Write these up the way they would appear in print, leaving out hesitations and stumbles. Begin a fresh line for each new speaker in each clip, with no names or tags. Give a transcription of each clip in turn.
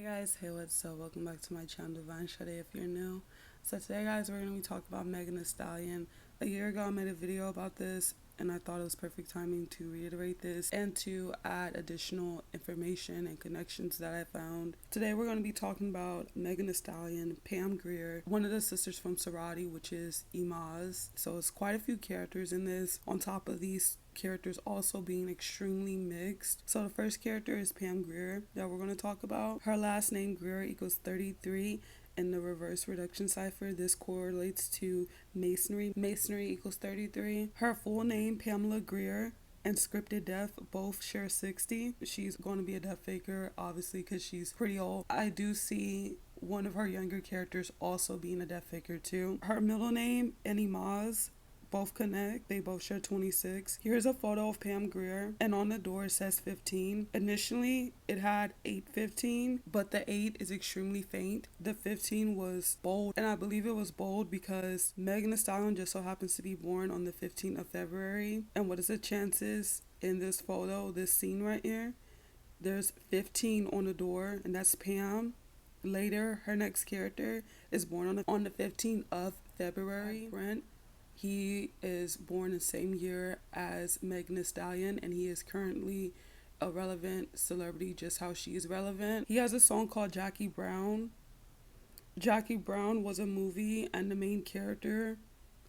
Hey guys, hey what's up? Welcome back to my channel Divine Shade if you're new. So today guys we're going to be talking about Megan Thee Stallion. A year ago I made a video about this and I thought it was perfect timing to reiterate this and to add additional information and connections that I found. Today we're going to be talking about Megan Thee Stallion, Pam Grier, one of the sisters from Sorority, which is Imaz. So it's quite a few characters in this, on top of these characters also being extremely mixed. So the first character is Pam Grier that we're going to talk about. Her last name Grier equals 33. In the reverse reduction cipher, this correlates to masonry. Masonry equals 33. Her full name, Pamela Grier, and scripted death both share 60. She's going to be a death faker, obviously, because she's pretty old. I do see one of her younger characters also being a death faker too. Her middle name, Imaz, both connect. They both share 26. Here's a photo of Pam Grier, and on the door it says 15. Initially, it had 815, but the 8 is extremely faint. The 15 was bold, and I believe it was bold because Megan Thee Stallion just so happens to be born on the 15th of February. And what is the chances in this photo, this scene right here? There's 15 on the door, and that's Pam. Later, her next character is born on the 15th of February. Brent. He is born the same year as Megan Thee Stallion, and he is currently a relevant celebrity, just how she is relevant. He has a song called Jackie Brown. Jackie Brown was a movie, and the main character,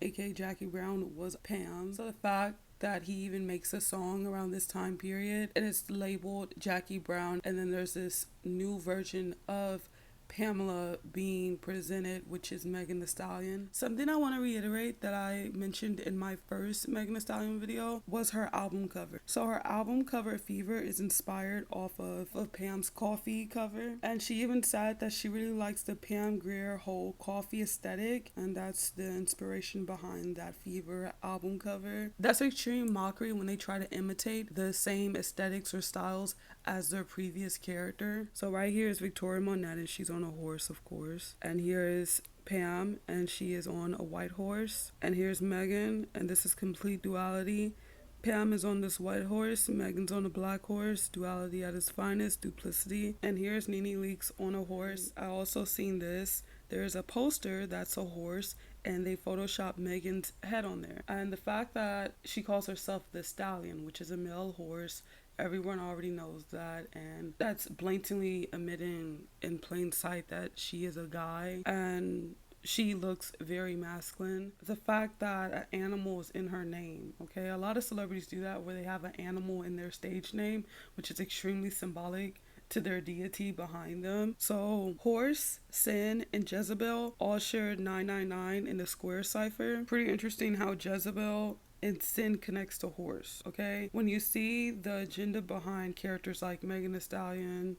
aka Jackie Brown, was Pam. So the fact that he even makes a song around this time period, and it's labeled Jackie Brown, and then there's this new version of Pamela being presented, which is Megan Thee Stallion. Something I want to reiterate that I mentioned in my first Megan Thee Stallion video was her album cover. So her album cover, Fever, is inspired off of Pam's coffee cover, and she even said that she really likes the Pam Grier whole coffee aesthetic, and that's the inspiration behind that Fever album cover. That's extreme mockery when they try to imitate the same aesthetics or styles as their previous character. So right here is Victoria Monet, and she's on a horse, of course. And here is Pam, and she is on a white horse. And here's Megan, and this is complete duality. Pam is on this white horse, Megan's on a black horse, duality at its finest, duplicity. And here's Nene Leakes on a horse. I also seen this. There's a poster that's a horse, and they photoshopped Megan's head on there. And the fact that she calls herself the Stallion, which is a male horse, everyone already knows that, and that's blatantly admitting in plain sight that she is a guy, and she looks very masculine. The fact that an animal is in her name, okay? A lot of celebrities do that where they have an animal in their stage name, which is extremely symbolic to their deity behind them. So horse, sin, and Jezebel all shared 999 in the square cipher. Pretty interesting how Jezebel and sin connects to horse, okay? When you see the agenda behind characters like Megan Thee Stallion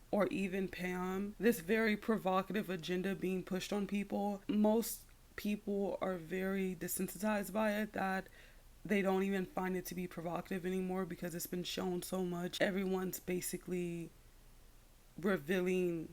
or even Pam, this very provocative agenda being pushed on people, most people are very desensitized by it, that they don't even find it to be provocative anymore because it's been shown so much. Everyone's basically revealing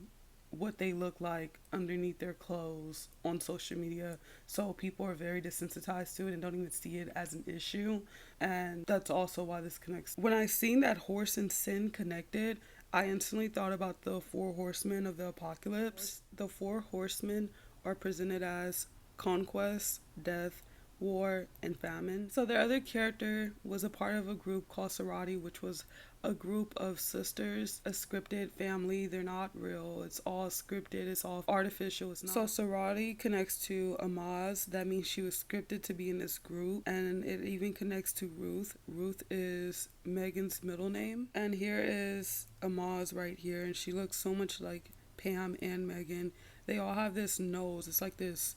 what they look like underneath their clothes on social media, so people are very desensitized to it and don't even see it as an issue. And that's also why this connects. When I seen that horse and sin connected, I instantly thought about the 4 horsemen of the apocalypse. The 4 horsemen are presented as conquest, death, war, and famine. So their other character was a part of a group called Sorority, which was a group of sisters, a scripted family. They're not real. It's all scripted. It's all artificial. It's not. So Sorority connects to Imaz. That means she was scripted to be in this group. And it even connects to Ruth. Ruth is Megan's middle name. And here is Imaz right here. And she looks so much like Pam and Megan. They all have this nose. It's like this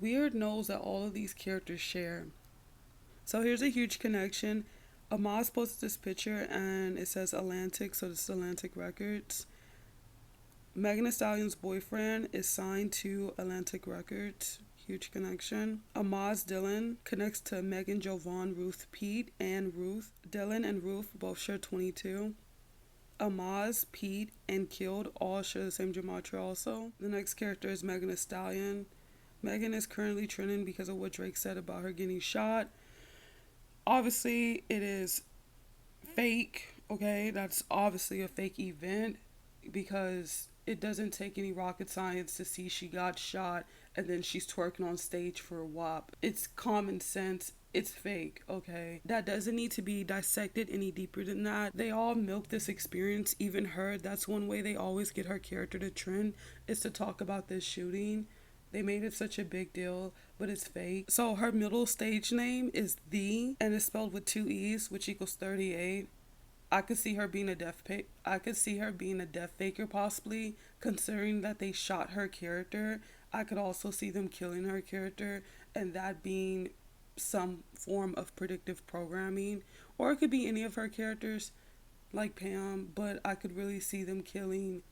weird nose that all of these characters share. So here's a huge connection. Imaz posted this picture and it says Atlantic, so this is Atlantic Records. Megan Thee Stallion's boyfriend is signed to Atlantic Records. Huge connection. Imaz Dylan connects to Megan, Jovan, Ruth, Pete, and Ruth. Dylan and Ruth both share 22. Imaz, Pete, and Killed all share the same gematria also. The next character is Megan Thee Stallion. Megan is currently trending because of what Drake said about her getting shot. Obviously, it is fake, okay? That's obviously a fake event. because it doesn't take any rocket science to see she got shot and then she's twerking on stage for a WAP. It's common sense. It's fake, okay? That doesn't need to be dissected any deeper than that. They all milk this experience, even her. That's one way they always get her character to trend, is to talk about this shooting. They made it such a big deal, but it's fake. So her middle stage name is The, and it's spelled with 2 E's, which equals 38. I could see her being a I could see her being a death faker possibly, considering that they shot her character. I could also see them killing her character, and that being some form of predictive programming, or it could be any of her characters like Pam, but I could really see them killing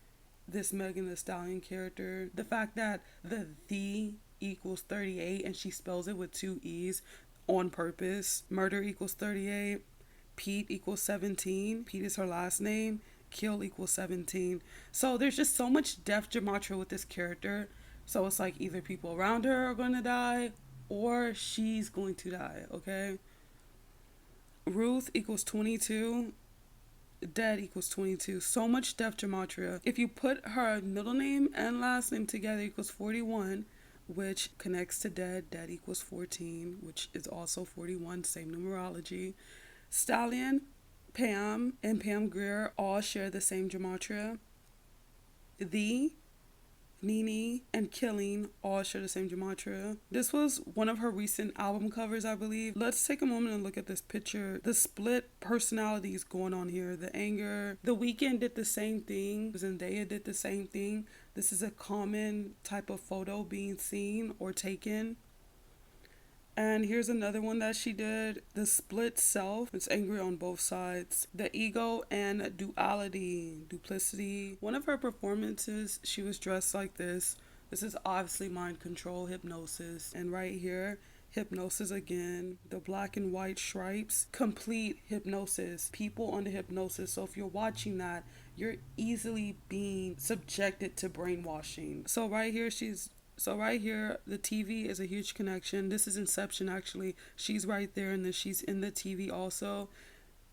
this Megan Thee Stallion character. The fact that the equals 38 and she spells it with 2 E's on purpose. Murder equals 38. Pete equals 17. Pete is her last name. Kill equals 17. So there's just so much death gematria with this character. So it's like either people around her are going to die or she's going to die, okay? Ruth equals 22. Dead equals 22. So much death gematria. If you put her middle name and last name together equals 41, which connects to dead. Dead equals 14, which is also 41, same numerology. Stallion, Pam, and Pam Grier all share the same gematria. The, Nene, and Killing all share the same gematria. This was one of her recent album covers, I believe. Let's take a moment and look at this picture. The split personalities going on here. The anger. The Weeknd did the same thing. Zendaya did the same thing. This is a common type of photo being seen or taken. And here's another one that she did. The split self. It's angry on both sides. The ego and duality. Duplicity. One of her performances, she was dressed like this. This is obviously mind control, hypnosis. And right here, hypnosis again. The black and white stripes. Complete hypnosis. People under hypnosis. So if you're watching that, you're easily being subjected to brainwashing. So right here, the TV is a huge connection. This is Inception, actually. She's right there, and then she's in the TV also.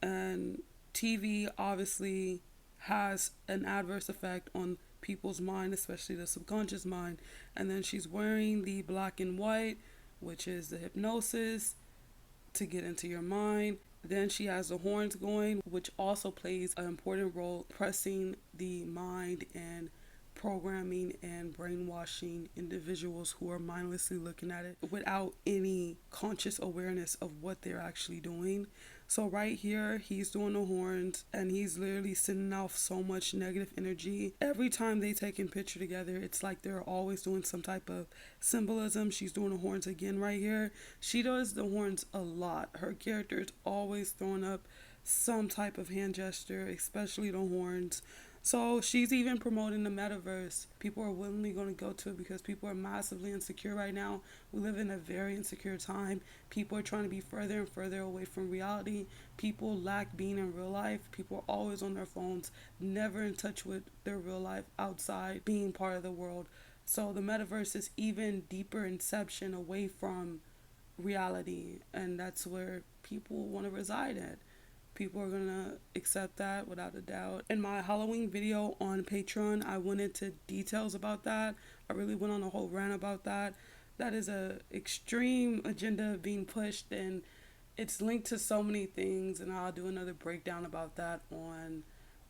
And TV obviously has an adverse effect on people's mind, especially the subconscious mind. And then she's wearing the black and white, which is the hypnosis to get into your mind. Then she has the horns going, which also plays an important role pressing the mind and programming and brainwashing individuals who are mindlessly looking at it without any conscious awareness of what they're actually doing. So right here, he's doing the horns and he's literally sending off so much negative energy. Every time they take a picture together, it's like they're always doing some type of symbolism. She's doing the horns again right here. She does the horns a lot. Her character is always throwing up some type of hand gesture, especially the horns. So she's even promoting the metaverse. People are willingly going to go to it because people are massively insecure right now. We live in a very insecure time. People are trying to be further and further away from reality. People lack being in real life. People are always on their phones, never in touch with their real life outside being part of the world. So the metaverse is even deeper inception away from reality, and that's where people want to reside at. People are gonna accept that without a doubt. In my Halloween video on Patreon, I went into details about that. I really went on a whole rant about that. That is a extreme agenda being pushed, and it's linked to so many things, and I'll do another breakdown about that on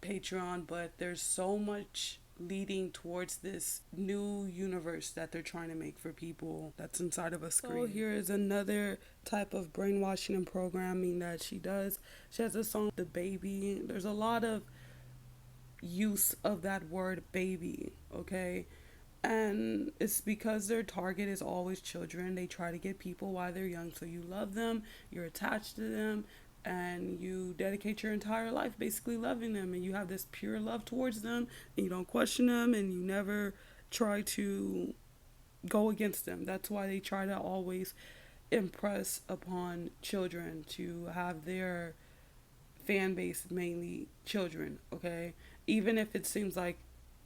Patreon. But there's so much leading towards this new universe that they're trying to make for people that's inside of a screen. So here is another type of brainwashing and programming that she does. She has a song, The Baby. There's a lot of use of that word baby, okay? And it's because their target is always children. They try to get people while they're young, so you love them, you're attached to them, and you dedicate your entire life basically loving them, and you have this pure love towards them, and you don't question them, and you never try to go against them. That's why they try to always impress upon children to have their fan base mainly children, okay? Even if it seems like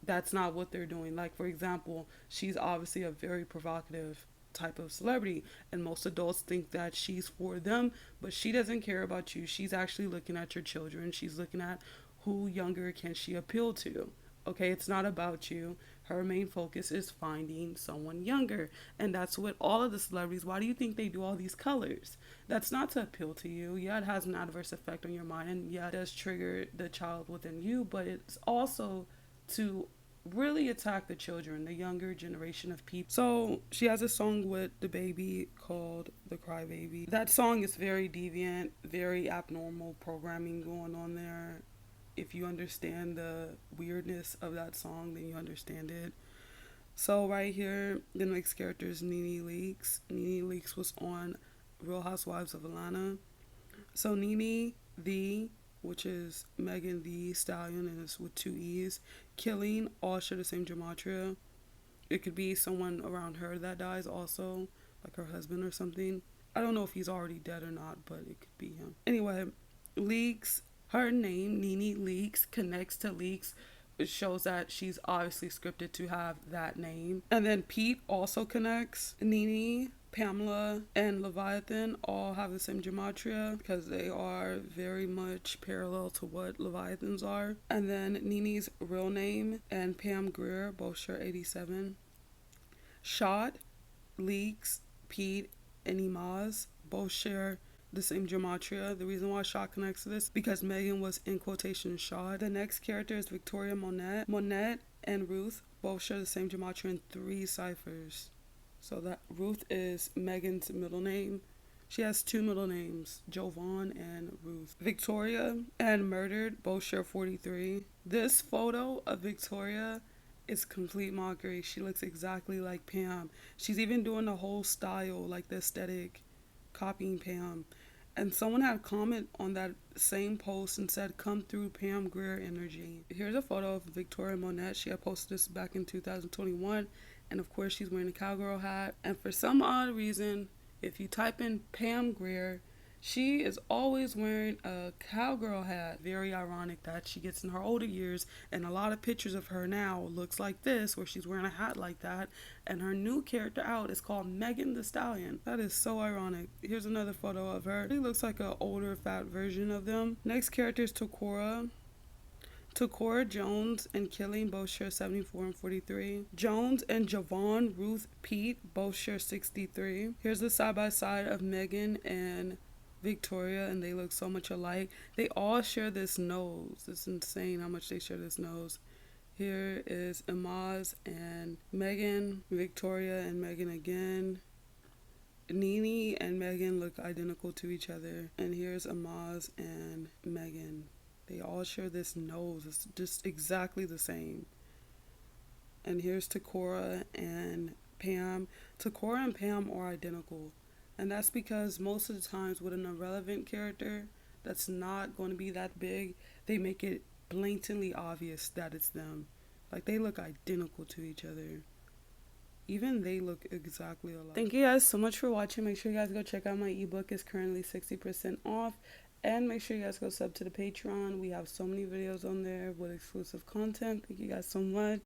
that's not what they're doing. Like, for example, she's obviously a very provocative type of celebrity, and most adults think that she's for them, but she doesn't care about you. She's actually looking at your children. She's looking at who younger can she appeal to, Okay, it's not about you. Her main focus is finding someone younger. And that's what all of the celebrities, why do you think they do all these colors? That's not to appeal to you. Yeah, it has an adverse effect on your mind. And yeah, it does trigger the child within you. But it's also to really attack the children, the younger generation of people. So she has a song with the baby called The Cry Baby. That song is very deviant, very abnormal programming going on there. If you understand the weirdness of that song, then you understand it. So right here, the next character is Nene Leakes. Nene Leakes was on Real Housewives of Atlanta. So Nene the, which is Megan the Stallion, and it's with two E's. Killing, all share the same gematria. It could be someone around her that dies also, like her husband or something. I don't know if he's already dead or not, but it could be him. Anyway, Leakes, her name, Nene Leakes, connects to Leakes. It shows that she's obviously scripted to have that name. And then Pete also connects. Nene, Pamela, and Leviathan all have the same gematria because they are very much parallel to what Leviathans are. And then Nene's real name and Pam Grier both share 87. Shot, Leakes, Pete, and Imaz both share the same gematria. The reason why Shot connects to this because Megan was in quotation shot. The next character is Victoria Monet. Monet and Ruth both share the same gematria in 3 ciphers. So that Ruth is Megan's middle name. She has 2 middle names, Jovan and Ruth. Victoria and Murdered both share 43. This photo of Victoria is complete mockery. She looks exactly like Pam. She's even doing the whole style, like the aesthetic, copying Pam. And someone had a comment on that same post and said, "Come through Pam Grier energy." Here's a photo of Victoria Monet. She had posted this back in 2021. And of course, she's wearing a cowgirl hat. And for some odd reason, if you type in Pam Grier, she is always wearing a cowgirl hat. Very ironic that she gets in her older years, and a lot of pictures of her now looks like this, where she's wearing a hat like that. And her new character out is called Megan the Stallion. That is so ironic. Here's another photo of her. She looks like an older, fat version of them. Next character is Cora Jones and Killing both share 74 and 43. Jones and Jovan, Ruth, Pete both share 63. Here's the side by side of Megan and Victoria, and they look so much alike. They all share this nose. It's insane how much they share this nose. Here is Imaz and Megan, Victoria and Megan again. Nene and Megan look identical to each other. And here's Imaz and Megan. They all share this nose. It's just exactly the same. And here's Cora and Pam. Cora and Pam are identical. And that's because most of the times with an irrelevant character that's not going to be that big, they make it blatantly obvious that it's them. Like, they look identical to each other. Even they look exactly alike. Thank you guys so much for watching. Make sure you guys go check out my ebook. It's currently 60% off. And make sure you guys go sub to the Patreon. We have so many videos on there with exclusive content. Thank you guys so much.